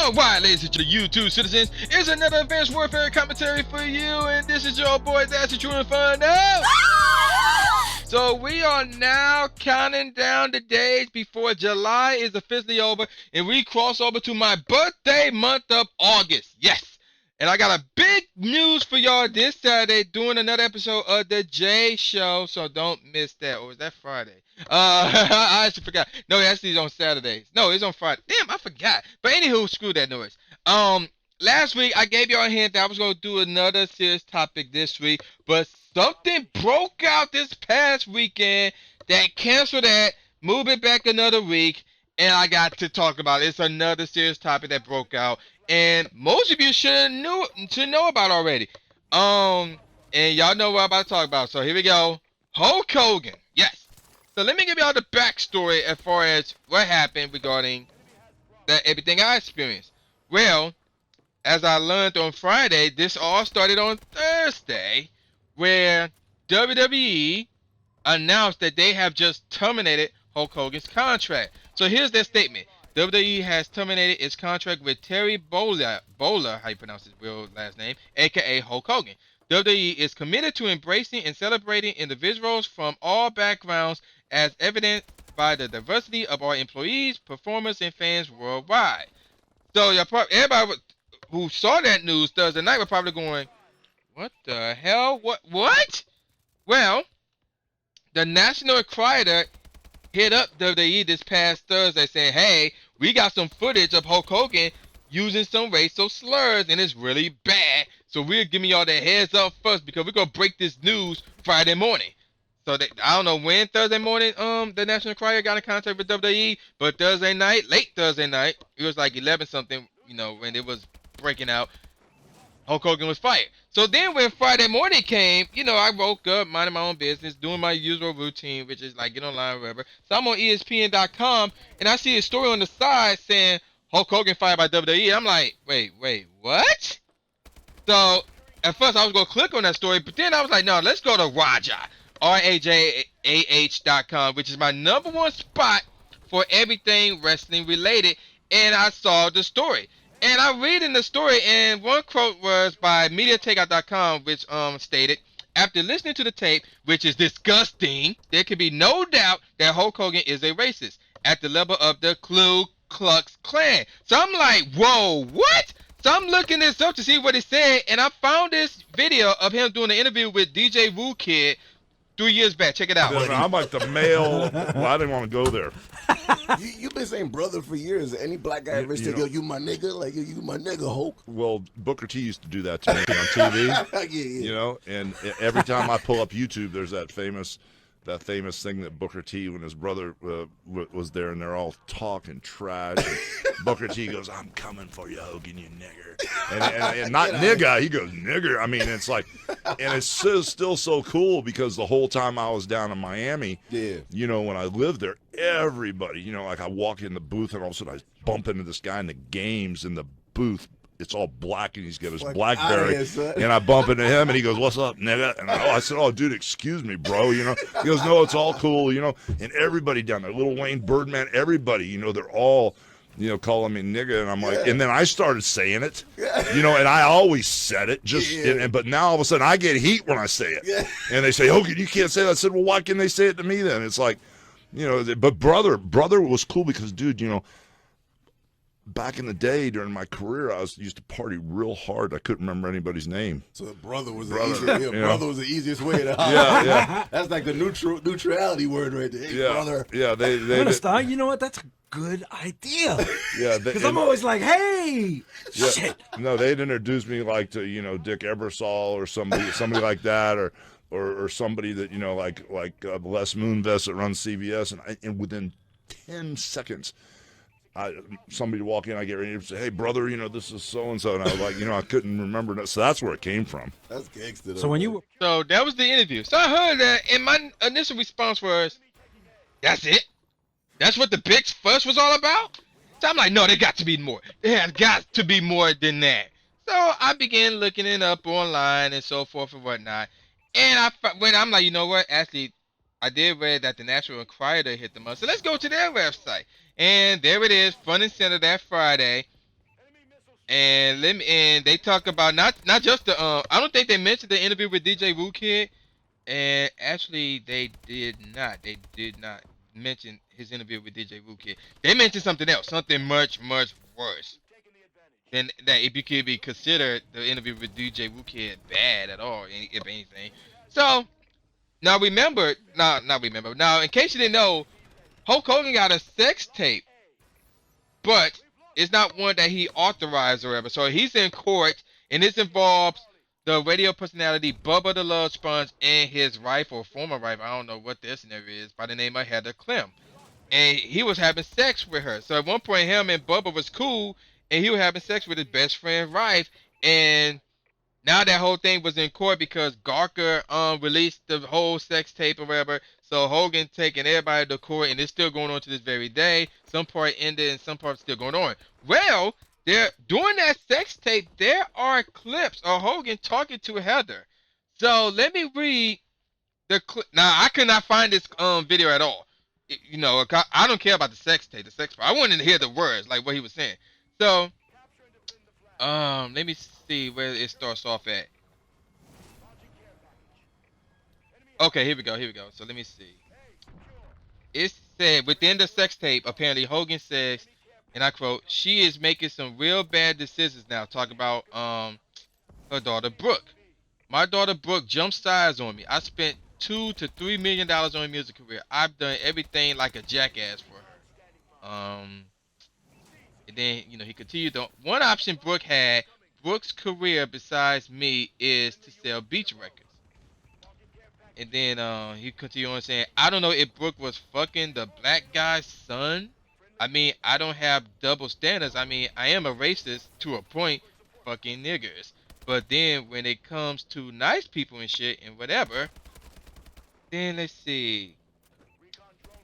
Worldwide, ladies and gentlemen, YouTube citizens, is another advanced warfare commentary for you, and this is your boy, that's the Tru Inferno. So we are now counting down the days before July is officially over, and we cross over to my birthday month of August. Yes. And I got a big news for y'all this Saturday, doing another episode of the J Show, so don't miss that. Or is that Friday? I actually forgot. No, actually it's on Saturdays. No, it's on Friday. Damn, I forgot. But anywho, screw that noise. Last week I gave y'all a hint that I was gonna do another serious topic this week, but something broke out this past weekend that canceled that, moved it back another week, and I got to talk about it. It's another serious topic that broke out. And most of you should know about already. And y'all know what I'm about to talk about. So here we go. Hulk Hogan. Yes. So let me give y'all the backstory as far as what happened regarding everything I experienced. Well, as I learned on Friday, this all started on Thursday, where WWE announced that they have just terminated Hulk Hogan's contract. So here's their statement. WWE has terminated its contract with Terry Bowler, how you pronounce his real last name, aka Hulk Hogan. WWE is committed to embracing and celebrating individuals from all backgrounds as evident by the diversity of our employees, performers, and fans worldwide. So everybody who saw that news Thursday night was probably going, what the hell? What? Well, the National Enquirer hit up WWE this past Thursday saying, hey, we got some footage of Hulk Hogan using some racial slurs, and it's really bad. So we're giving y'all the heads up first because we're going to break this news Friday morning. So I don't know when Thursday morning the National Enquirer got in contact with WWE, but Thursday night, late Thursday night, it was like 11 something, when it was breaking out, Hulk Hogan was fired. So then when Friday morning came, I woke up, minding my own business, doing my usual routine, which is like get online or whatever. So I'm on ESPN.com, and I see a story on the side saying Hulk Hogan fired by WWE. I'm like, wait, what? So at first I was going to click on that story, but then I was like, no, let's go to Raja, RAJAH.com, which is my #1 spot for everything wrestling related, and I saw the story. And I read in the story, and one quote was by MediaTakeout.com, which stated, after listening to the tape, which is disgusting, there can be no doubt that Hulk Hogan is a racist at the level of the Ku Klux Klan. So I'm like, whoa, what? So I'm looking this up to see what he said, and I found this video of him doing an interview with DJ Woo Kid 3 years back. Check it out. I'm like the male. Well, I didn't want to go there. You've been saying brother for years. Any black guy ever said, yo, you my nigga? Like, yo, you my nigga, Hulk? Well, Booker T used to do that to me on TV. Yeah. And every time I pull up YouTube, there's that famous thing that Booker T, when his brother was there, and they're all talking trash. And Booker T goes, I'm coming for you, Hogan, you nigger. And not nigga, he goes, nigger. I mean, it's like, and it's still so cool because the whole time I was down in Miami, when I lived there, everybody, like I walk in the booth and all of a sudden I bump into this guy in the games in the booth. It's all black, and he's got his BlackBerry, and I bump into him, and he goes, "What's up, nigga?" And I said, "Oh, dude, excuse me, bro." He goes, "No, it's all cool," And everybody down there, Lil Wayne, Birdman, everybody, they're all, calling me nigga, and I'm like, and then I started saying it, and I always said it, but now all of a sudden I get heat when I say it, and they say, "Hogan, you can't say that." I said, "Well, why can't they say it to me then?" It's like, but brother was cool because, dude, back in the day during my career, I used to party real hard. I couldn't remember anybody's name. So brother was the easiest way to yeah. That's like the neutrality word right there. Hey, brother. Yeah, I'm gonna start. You know what? That's a good idea. Yeah, because I'm always like, hey, shit. No, they'd introduce me like to Dick Ebersol or somebody like that, or somebody that like Les Moonves that runs CBS, and within 10 seconds. Somebody walk in, I get ready to say, "Hey, brother, this is so and so," and I was like, I couldn't remember that. So that's where it came from. That's gangster. So that was the interview. So I heard that, and my initial response was, "That's it? That's what the big fuss was all about?" So I'm like, "No, there got to be more. There has got to be more than that." So I began looking it up online and so forth and whatnot. And I'm like, you know what? Actually, I did read that the National Enquirer hit them up. So let's go to their website. And there it is, front and center that Friday. And they talk about not just the I don't think they mentioned the interview with DJ Wu Kid, and actually they did not. They did not mention his interview with DJ Wu Kid. They mentioned something else, something much worse than that. If you could be considered the interview with DJ Wu Kid bad at all, if anything. So now remember, not remember. Now, in case you didn't know, Hulk Hogan got a sex tape, but it's not one that he authorized or whatever. So he's in court, and this involves the radio personality Bubba the Love Sponge and his wife or former wife, I don't know what this name is, by the name of Heather Clem. And he was having sex with her. So at one point, him and Bubba was cool, and he was having sex with his best friend's wife. And now that whole thing was in court because Gawker released the whole sex tape or whatever. So Hogan taking everybody to court, and it's still going on to this very day. Some part ended and some part still going on. Well, there during that sex tape, there are clips of Hogan talking to Heather. So let me read the clip. Now I could not find this video at all. You know, I don't care about the sex tape, the sex part. I wanted to hear the words, like what he was saying. So let me see where it starts off at. Okay, here we go. So let me see. It said within the sex tape, apparently Hogan says, and I quote, "She is making some real bad decisions now." Talk about her daughter Brooke. "My daughter Brooke jumped sides on me. I spent $2 to $3 million on her music career. I've done everything like a jackass for her." And then, you know, he continued, "The one option Brooke had, Brooke's career besides me, is to sell Beach Records." And then he continued on saying, "I don't know if Brooke was fucking the black guy's son. I mean, I don't have double standards. I mean, I am a racist to a point, fucking niggers. But then when it comes to nice people and shit and whatever, then let's see.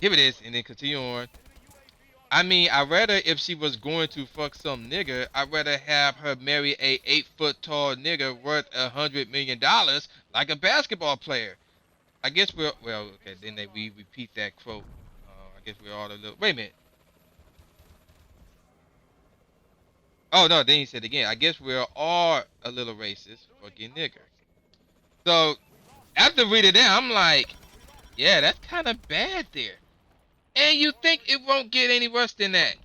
Here it is." And then continue on. "I mean, I'd rather if she was going to fuck some nigger, I'd rather have her marry a 8 foot tall nigger worth $100 million like a basketball player. I guess we're, well, okay, then we repeat that quote. I guess we're all a little, wait a minute. Oh, no, then he said again, I guess we're all a little racist, fucking nigger." So, after reading that, I'm like, yeah, that's kind of bad there. And you think it won't get any worse than that.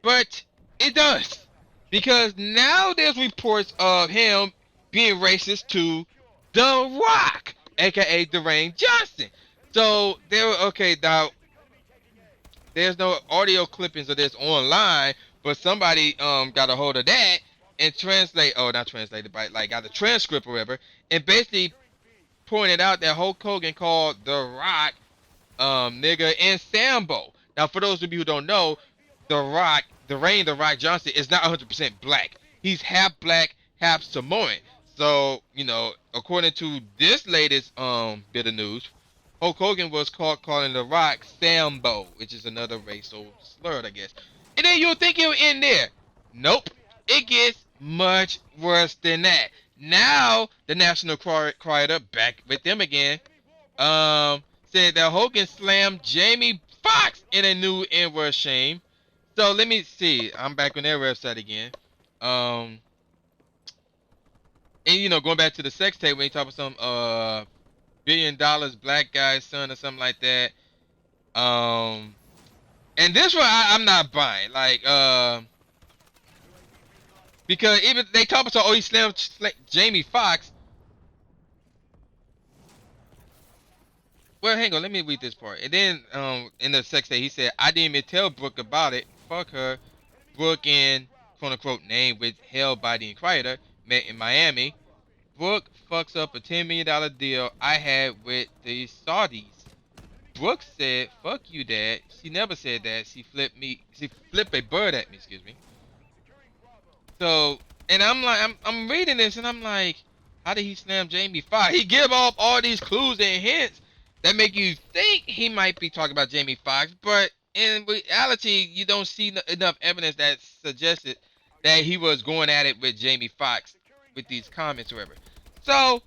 But it does. Because now there's reports of him being racist to The Rock, aka Dwayne Johnson. So okay, now there's no audio clippings of this online, but somebody got a hold of that and not translated, but like got a transcript or whatever, and basically pointed out that Hulk Hogan called The Rock nigga and Sambo. Now for those of you who don't know, The Rock, Dwayne The Rock Johnson is not 100% black. He's half black, half Samoan. So, you know, according to this latest bit of news, Hulk Hogan was calling The Rock Sambo, which is another racial slur, I guess. And then you'll think it would end there. Nope. It gets much worse than that. Now, the National Crier, back with them again, said that Hogan slammed Jamie Foxx in a new N-word shame. So let me see. I'm back on their website again. And you know, going back to the sex tape when he talk about some $1 billion black guy's son or something like that. And this one I'm not buying. Like, because even they talk about, oh, he slammed Jamie Foxx. Well, hang on, let me read this part. And then in the sex tape, he said, "I didn't even tell Brooke about it. Fuck her." Brooke and quote unquote name withheld by the Inquirer met in Miami. Brooke fucks up a $10 million deal I had with the Saudis. Brooke said, "Fuck you, Dad." She never said that. She flipped a bird at me, excuse me. So, and I'm like, I'm reading this and I'm like, how did he slam Jamie Foxx? He give off all these clues and hints that make you think he might be talking about Jamie Foxx, but in reality, you don't see enough evidence that suggested that he was going at it with Jamie Foxx with these comments or whatever. So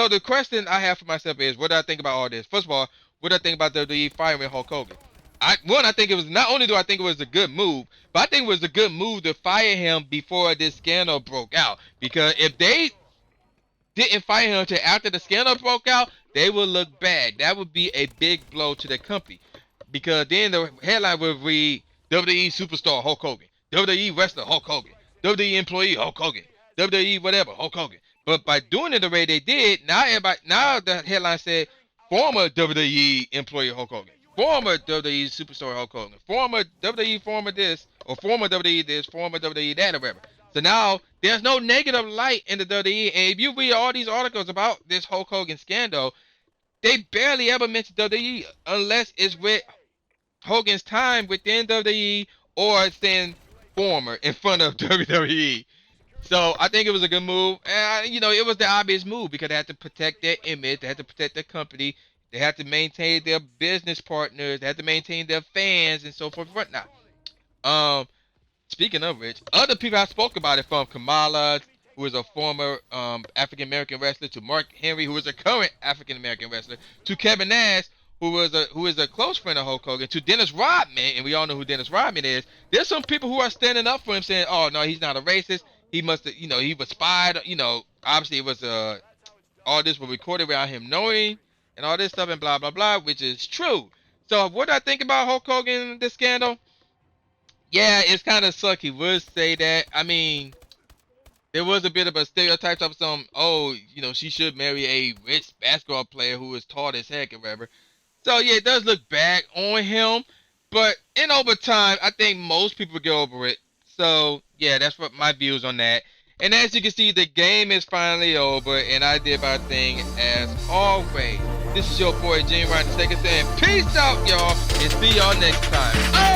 the question I have for myself is, what do I think about all this? First of all, what do I think about WWE firing Hulk Hogan? I think it was, not only do I think it was a good move, but I think it was a good move to fire him before this scandal broke out. Because if they didn't fire him until after the scandal broke out, they would look bad. That would be a big blow to the company. Because then the headline would read WWE superstar Hulk Hogan, WWE wrestler Hulk Hogan, WWE employee Hulk Hogan, WWE whatever Hulk Hogan. But by doing it the way they did, now the headline said former WWE employee Hulk Hogan, former WWE superstar Hulk Hogan, former WWE former this, or former WWE this, former WWE that, or whatever. So now there's no negative light in the WWE. And if you read all these articles about this Hulk Hogan scandal, they barely ever mention WWE unless it's with Hogan's time within WWE or saying former in front of WWE. So I think it was a good move. And, it was the obvious move because they had to protect their image. They had to protect their company. They had to maintain their business partners. They had to maintain their fans and so forth and whatnot. Speaking of which, other people have spoke about it, from Kamala, who is a former African American wrestler, to Mark Henry, who is a current African American wrestler, to Kevin Nash, who is a close friend of Hulk Hogan, to Dennis Rodman, and we all know who Dennis Rodman is. There's some people who are standing up for him, saying, "Oh no, he's not a racist. He must have, he was spied. Obviously it was all this was recorded without him knowing, and all this stuff and blah blah blah," which is true. So what do I think about Hulk Hogan, this scandal? Yeah, it's kind of sucky. Would say that. I mean, there was a bit of a stereotype of some, she should marry a rich basketball player who is tall as heck or whatever. So yeah, it does look bad on him. But in overtime, I think most people get over it. So yeah, that's what my views on that. And as you can see, the game is finally over, and I did my thing as always. This is your boy Jim Ryan II saying peace out, y'all, and see y'all next time.